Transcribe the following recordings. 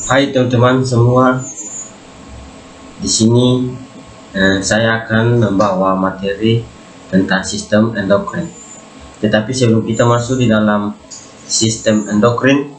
Hai teman-teman semua, di sini saya akan membawa materi tentang sistem endokrin. Tetapi sebelum kita masuk di dalam sistem endokrin,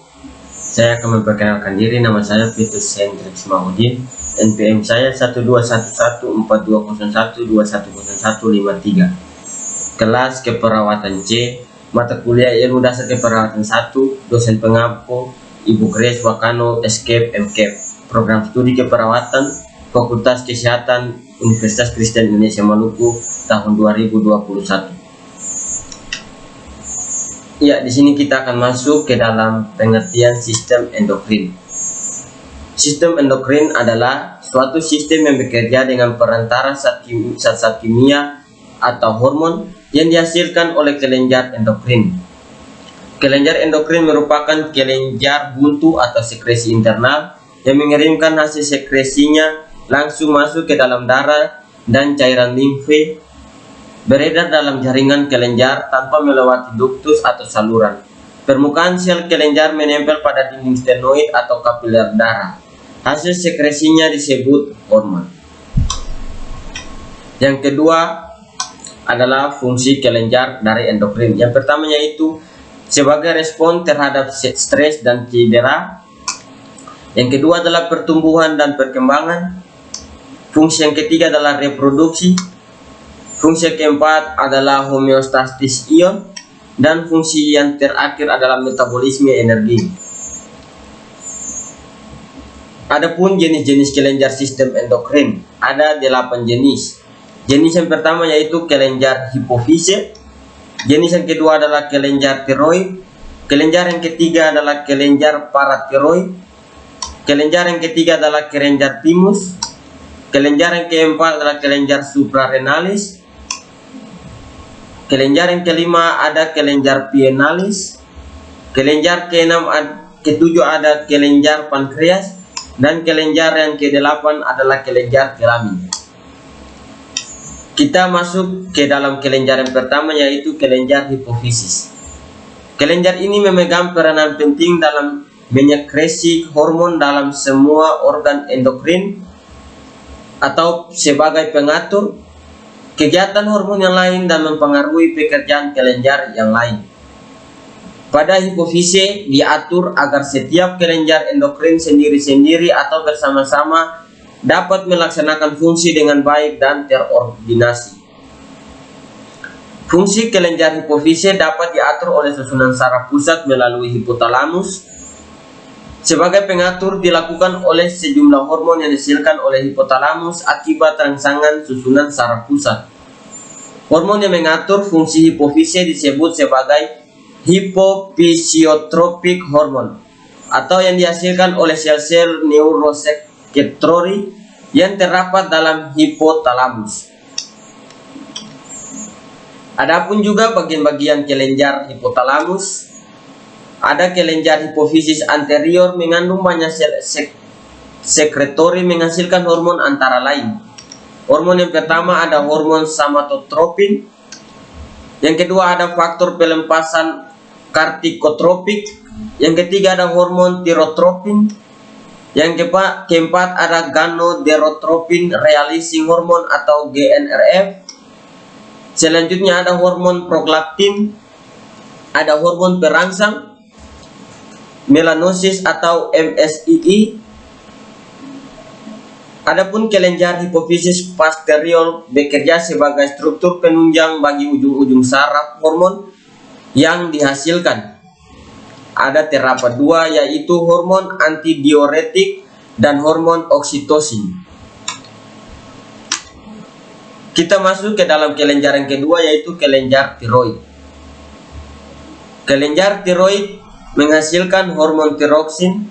saya akan memperkenalkan diri. Nama saya Vitus Hendrix Mahudin. NPM saya 12111421012153. Kelas keperawatan C, mata kuliah ilmu dasar keperawatan 1, dosen pengampu Ibu Grace Wakano Escape MCAP, program studi keperawatan Fakultas Kesehatan Universitas Kristen Indonesia Maluku tahun 2021. Ya, di sini kita akan masuk ke dalam pengertian sistem endokrin. Sistem endokrin adalah suatu sistem yang bekerja dengan perantara zat kimia atau hormon yang dihasilkan oleh kelenjar endokrin. Kelenjar endokrin merupakan kelenjar buntu atau sekresi internal yang mengirimkan hasil sekresinya langsung masuk ke dalam darah dan cairan limfe, beredar dalam jaringan kelenjar tanpa melewati duktus atau saluran. Permukaan sel kelenjar menempel pada dinding stenoid atau kapiler darah. Hasil sekresinya disebut hormon. Yang kedua adalah fungsi kelenjar dari endokrin. Yang pertama yaitu sebagai respon terhadap stres dan cedera. Yang kedua adalah pertumbuhan dan perkembangan. Fungsi yang ketiga adalah reproduksi. Fungsi yang keempat adalah homeostasis ion. Dan fungsi yang terakhir adalah metabolisme energi. Adapun jenis-jenis kelenjar sistem endokrin, ada 8 jenis. Jenis yang pertama yaitu kelenjar hipofise. Jenis yang kedua adalah kelenjar tiroid. Kelenjar yang ketiga adalah kelenjar paratiroid. Kelenjar yang ketiga adalah kelenjar thymus. Kelenjar yang keempat adalah kelenjar suprarenalis. Kelenjar yang kelima ada kelenjar pienalis. Kelenjar ketujuh ada kelenjar pankreas. Dan kelenjar yang kedelapan adalah kelenjar kelamin. Kita masuk ke dalam kelenjar yang pertama yaitu kelenjar hipofisis. Kelenjar ini memegang peranan penting dalam menyekresi hormon dalam semua organ endokrin atau sebagai pengatur kegiatan hormon yang lain dan mempengaruhi pekerjaan kelenjar yang lain. Pada hipofise diatur agar setiap kelenjar endokrin sendiri-sendiri atau bersama-sama dapat melaksanakan fungsi dengan baik dan terordinasi. Fungsi kelenjar hipofise dapat diatur oleh susunan saraf pusat melalui hipotalamus. Sebagai pengatur dilakukan oleh sejumlah hormon yang dihasilkan oleh hipotalamus akibat rangsangan susunan saraf pusat. Hormon yang mengatur fungsi hipofise disebut sebagai hipofisiotropic hormon atau yang dihasilkan oleh sel-sel neurosekretori yang terdapat dalam hipotalamus. Adapun juga bagian-bagian kelenjar hipotalamus, ada kelenjar hipofisis anterior mengandung banyak sel sekretori menghasilkan hormon antara lain. Hormon yang pertama ada hormon somatotropin. Yang kedua ada faktor pelepasan kortikotropik. Yang ketiga ada hormon tirotropin. Yang keempat ada ganoderotropin releasing hormone atau GnRF. Selanjutnya ada hormon prolaktin. Ada hormon perangsang melanosis atau MSII. Adapun kelenjar hipofisis posterior bekerja sebagai struktur penunjang bagi ujung-ujung saraf hormon yang dihasilkan. Ada terdapat dua yaitu hormon antidiuretik dan hormon oksitosin. Kita masuk ke dalam kelenjar yang kedua yaitu kelenjar tiroid. Kelenjar tiroid menghasilkan hormon tiroksin.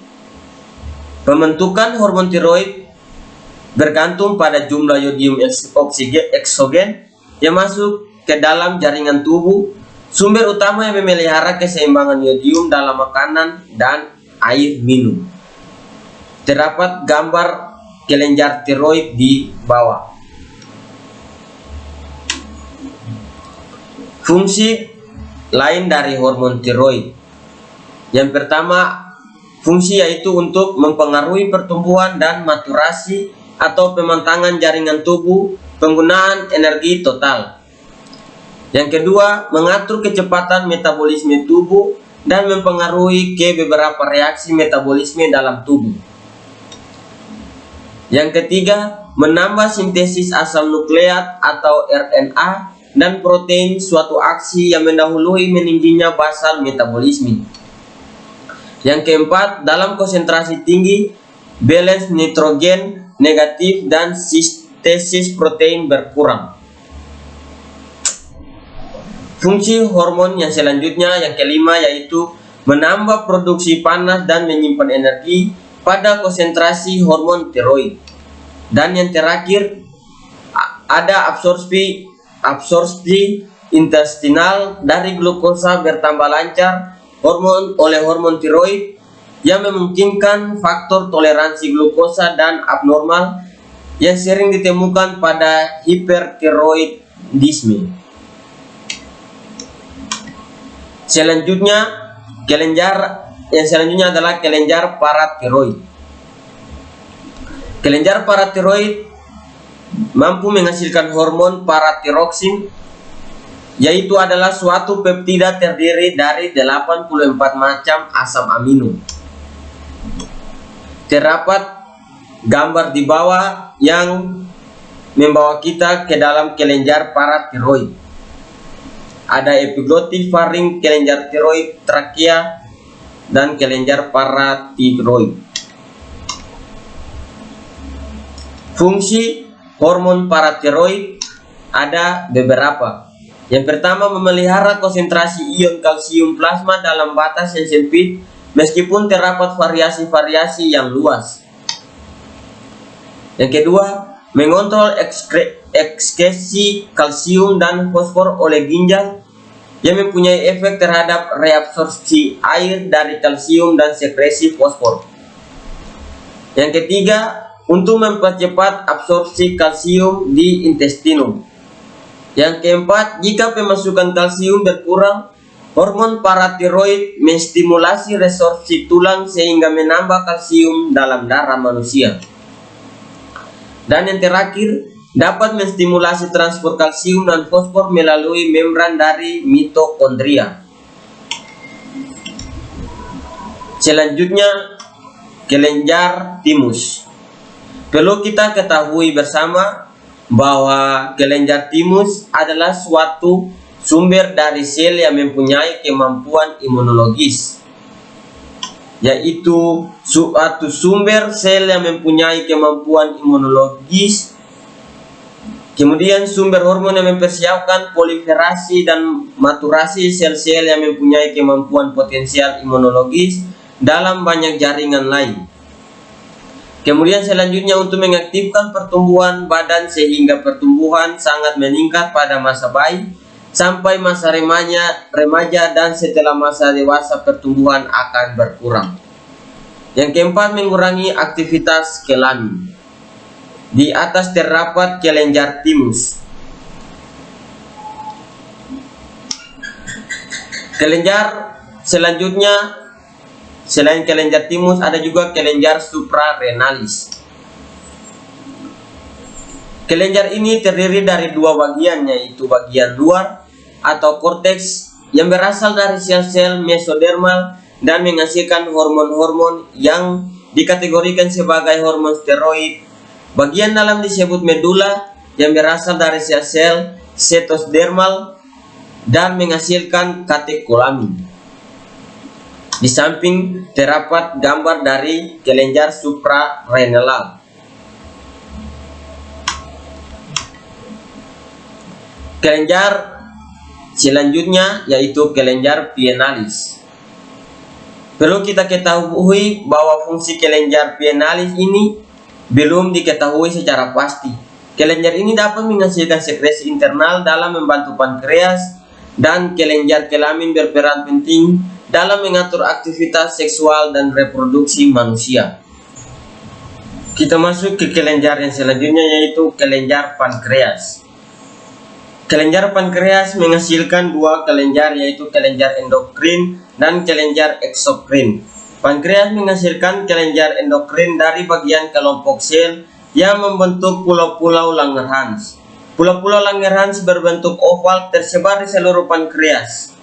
Pembentukan hormon tiroid bergantung pada jumlah yodium eksogen yang masuk ke dalam jaringan tubuh, sumber utama yang memelihara keseimbangan yodium dalam makanan dan air minum. Terdapat gambar kelenjar tiroid di bawah. Fungsi lain dari hormon tiroid. Yang pertama fungsi yaitu untuk mempengaruhi pertumbuhan dan maturasi atau pematangan jaringan tubuh, penggunaan energi total. Yang kedua, mengatur kecepatan metabolisme tubuh dan mempengaruhi ke beberapa reaksi metabolisme dalam tubuh. Yang ketiga, menambah sintesis asam nukleat atau RNA dan protein, suatu aksi yang mendahului meningginya basal metabolisme. Yang keempat, dalam konsentrasi tinggi, balance nitrogen negatif dan sintesis protein berkurang. Fungsi hormon yang selanjutnya, yang kelima, yaitu menambah produksi panas dan menyimpan energi pada konsentrasi hormon tiroid. Dan yang terakhir, ada absorpsi intestinal dari glukosa bertambah lancar oleh hormon tiroid yang memungkinkan faktor toleransi glukosa dan abnormal yang sering ditemukan pada hipertiroidisme. Selanjutnya adalah kelenjar paratiroid. Kelenjar paratiroid mampu menghasilkan hormon paratiroksin, yaitu adalah suatu peptida terdiri dari 84 macam asam amino. Terdapat gambar di bawah yang membawa kita ke dalam kelenjar paratiroid. Ada epiglotis, faring, kelenjar tiroid, trakea, dan kelenjar paratiroid. Fungsi hormon paratiroid ada beberapa. Yang pertama, memelihara konsentrasi ion kalsium plasma dalam batas yang sempit meskipun terdapat variasi-variasi yang luas. Yang kedua, mengontrol ekskresi kalsium dan fosfor oleh ginjal yang mempunyai efek terhadap reabsorpsi air dari kalsium dan sekresi fosfor. Yang ketiga, untuk mempercepat absorpsi kalsium di intestinum. Yang keempat, jika pemasukan kalsium berkurang, hormon paratiroid menstimulasi resorpsi tulang sehingga menambah kalsium dalam darah manusia. Dan yang terakhir, dapat menstimulasi transport kalsium dan fosfor melalui membran dari mitokondria. Selanjutnya, kelenjar timus. Perlu kita ketahui bersama bahwa kelenjar timus adalah suatu sumber dari sel yang mempunyai kemampuan imunologis, yaitu suatu sumber sel yang mempunyai kemampuan imunologis, kemudian sumber hormon yang mempersiapkan proliferasi dan maturasi sel-sel yang mempunyai kemampuan potensial imunologis dalam banyak jaringan lain. Kemudian selanjutnya untuk mengaktifkan pertumbuhan badan sehingga pertumbuhan sangat meningkat pada masa bayi sampai masa remaja dan setelah masa dewasa pertumbuhan akan berkurang. Yang keempat, mengurangi aktivitas kelamin. Di atas terdapat kelenjar timus. Kelenjar selanjutnya, selain kelenjar timus, ada juga kelenjar suprarenalis. Kelenjar ini terdiri dari dua bagian, yaitu bagian luar atau korteks yang berasal dari sel-sel mesodermal dan menghasilkan hormon-hormon yang dikategorikan sebagai hormon steroid. Bagian dalam disebut medula yang berasal dari sel-sel setosdermal dan menghasilkan katekolamin. Di samping terdapat gambar dari kelenjar suprarenal. Kelenjar selanjutnya yaitu kelenjar pienalis. Perlu kita ketahui bahwa fungsi kelenjar pienalis ini belum diketahui secara pasti. Kelenjar ini dapat menghasilkan sekresi internal dalam membantu pankreas, dan kelenjar kelamin berperan penting dalam mengatur aktivitas seksual dan reproduksi manusia. Kita masuk ke kelenjar yang selanjutnya yaitu kelenjar pankreas. Kelenjar pankreas menghasilkan dua kelenjar yaitu kelenjar endokrin dan kelenjar eksokrin. Pankreas menghasilkan kelenjar endokrin dari bagian kelompok sel yang membentuk pulau-pulau Langerhans. Pulau-pulau Langerhans berbentuk oval tersebar di seluruh pankreas.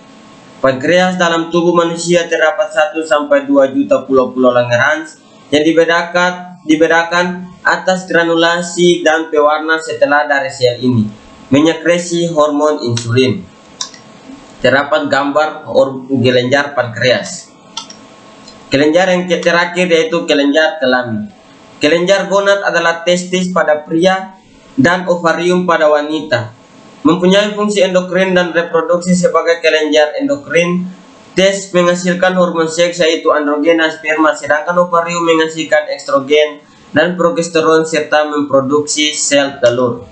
Pankreas dalam tubuh manusia terdapat 1-2 juta pulau-pulau Langerhans yang dibedakan atas granulasi dan pewarna setelah dari sel ini menyekresi hormon insulin. Terdapat gambar kelenjar pankreas. Kelenjar yang terakhir yaitu kelenjar kelamin. Kelenjar gonad adalah testis pada pria dan ovarium pada wanita. Mempunyai fungsi endokrin dan reproduksi sebagai kelenjar endokrin. Testis menghasilkan hormon seks yaitu androgen dan sperma, sedangkan ovarium menghasilkan estrogen dan progesteron serta memproduksi sel telur.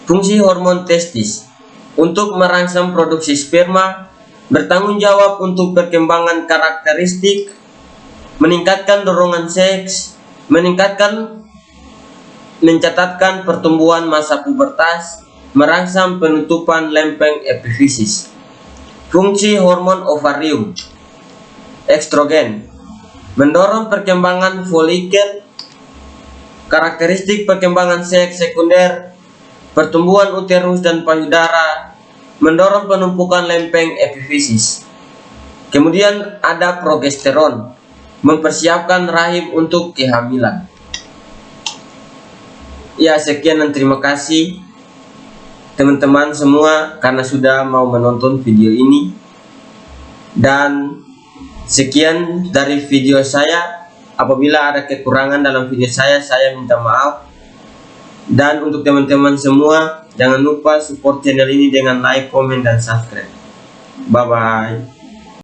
Fungsi hormon testis untuk merangsang produksi sperma, bertanggung jawab untuk perkembangan karakteristik, meningkatkan dorongan seks, mencatatkan pertumbuhan masa pubertas, merangsang penutupan lempeng epifisis. Fungsi hormon ovarium, estrogen, mendorong perkembangan folikel, karakteristik perkembangan seks sekunder, pertumbuhan uterus dan payudara, mendorong penumpukan lempeng epifisis. Kemudian ada progesteron, mempersiapkan rahim untuk kehamilan. Ya, sekian dan terima kasih teman-teman semua karena sudah mau menonton video ini. Dan sekian dari video saya. Apabila ada kekurangan dalam video saya minta maaf. Dan untuk teman-teman semua, jangan lupa support channel ini dengan like, komen, dan subscribe. Bye-bye.